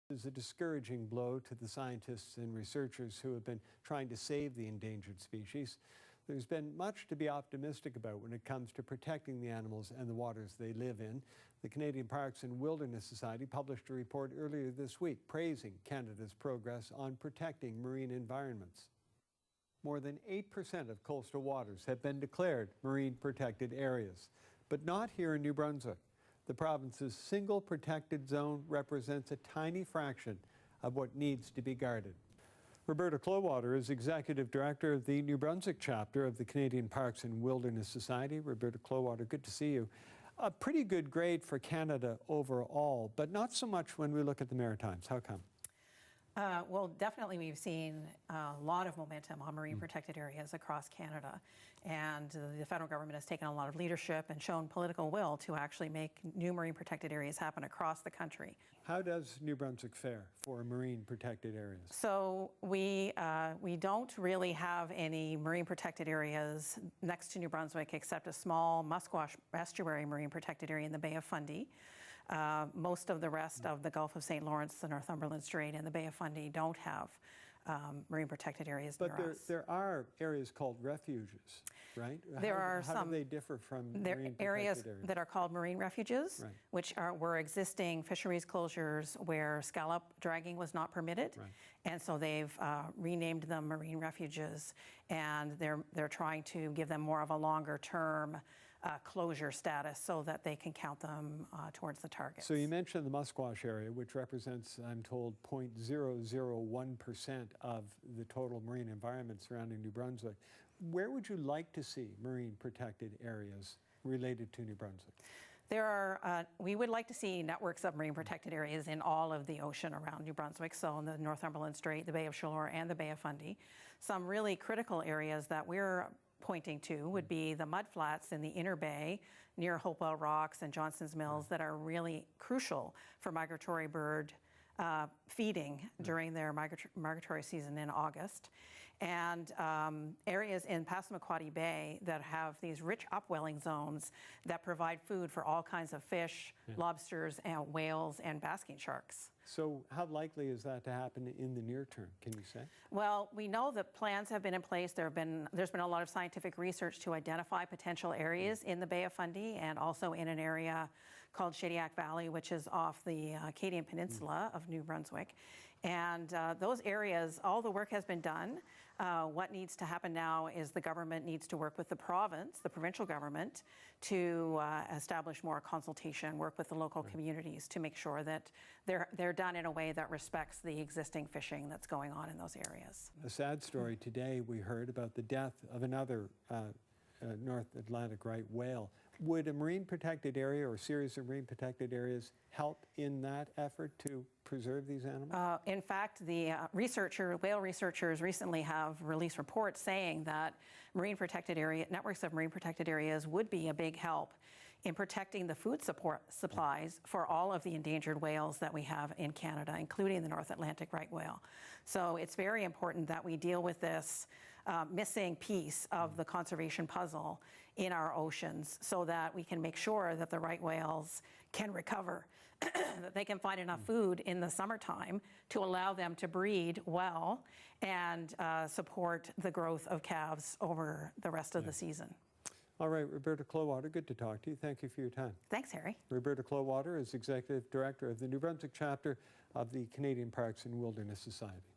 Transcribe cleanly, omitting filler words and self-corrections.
Is a discouraging blow to the scientists and researchers who have been trying to save the endangered species. There's been much to be optimistic about when it comes to protecting the animals and the waters they live in. The Canadian Parks and Wilderness Society published a report earlier this week praising Canada's progress on protecting marine environments. More than 8% of coastal waters have been declared marine protected areas, but not here in New Brunswick. The province's single protected zone represents a tiny fraction of what needs to be guarded. Roberta Clowater is Executive Director of the New Brunswick chapter of the Canadian Parks and Wilderness Society. Roberta Clowater, good to see you. A pretty good grade for Canada overall, but not so much when we look at the Maritimes. How come? Well, definitely we've seen a lot of momentum on marine protected areas across Canada, and the federal government has taken a lot of leadership and shown political will to actually make new marine protected areas happen across the country. How does New Brunswick fare for marine protected areas? So we don't really have any marine protected areas next to New Brunswick except a small Musquash estuary marine protected area in the Bay of Fundy. Most of the rest of the Gulf of St. Lawrence, the Northumberland Strait, and the Bay of Fundy don't have marine protected areas near us. There are areas called refuges, right? How do they differ from marine protected areas that are called marine refuges, right, which were existing fisheries closures where scallop dragging was not permitted, right, and so they've renamed them marine refuges, and they're trying to give them more of a longer term closure status so that they can count them towards the targets. So you mentioned the Musquash area, which represents, I'm told, 0.001% of the total marine environment surrounding New Brunswick. Where would you like to see marine protected areas related to New Brunswick? We would like to see networks of marine protected areas in all of the ocean around New Brunswick, so in the Northumberland Strait, the Bay of Chaleur, and the Bay of Fundy. Some really critical areas that we're pointing to would be the mudflats in the inner bay near Hopewell Rocks and Johnson's Mills that are really crucial for migratory bird feeding during their migratory season in August, and areas in Passamaquoddy Bay that have these rich upwelling zones that provide food for all kinds of fish, lobsters, and whales, and basking sharks. So how likely is that to happen in the near term, can you say? Well, we know that plans have been in place. There's been a lot of scientific research to identify potential areas in the Bay of Fundy and also in an area called Shediac Valley, which is off the Acadian Peninsula of New Brunswick. And those areas, all the work has been done. What needs to happen now is the government needs to work with the province, the provincial government, to establish more consultation, work with the local communities to make sure that they're done in a way that respects the existing fishing that's going on in those areas. A sad story today we heard about the death of another North Atlantic right whale. Would a marine protected area or a series of marine protected areas help in that effort to preserve these animals? In fact, the whale researchers recently have released reports saying that networks of marine protected areas would be a big help in protecting the food supplies for all of the endangered whales that we have in Canada, including the North Atlantic right whale. So it's very important that we deal with this missing piece of the conservation puzzle in our oceans so that we can make sure that the right whales can recover, that they can find enough food in the summertime to allow them to breed well and support the growth of calves over the rest of the season. All right, Roberta Clowater, good to talk to you. Thank you for your time. Thanks, Harry. Roberta Clowater is Executive Director of the New Brunswick chapter of the Canadian Parks and Wilderness Society.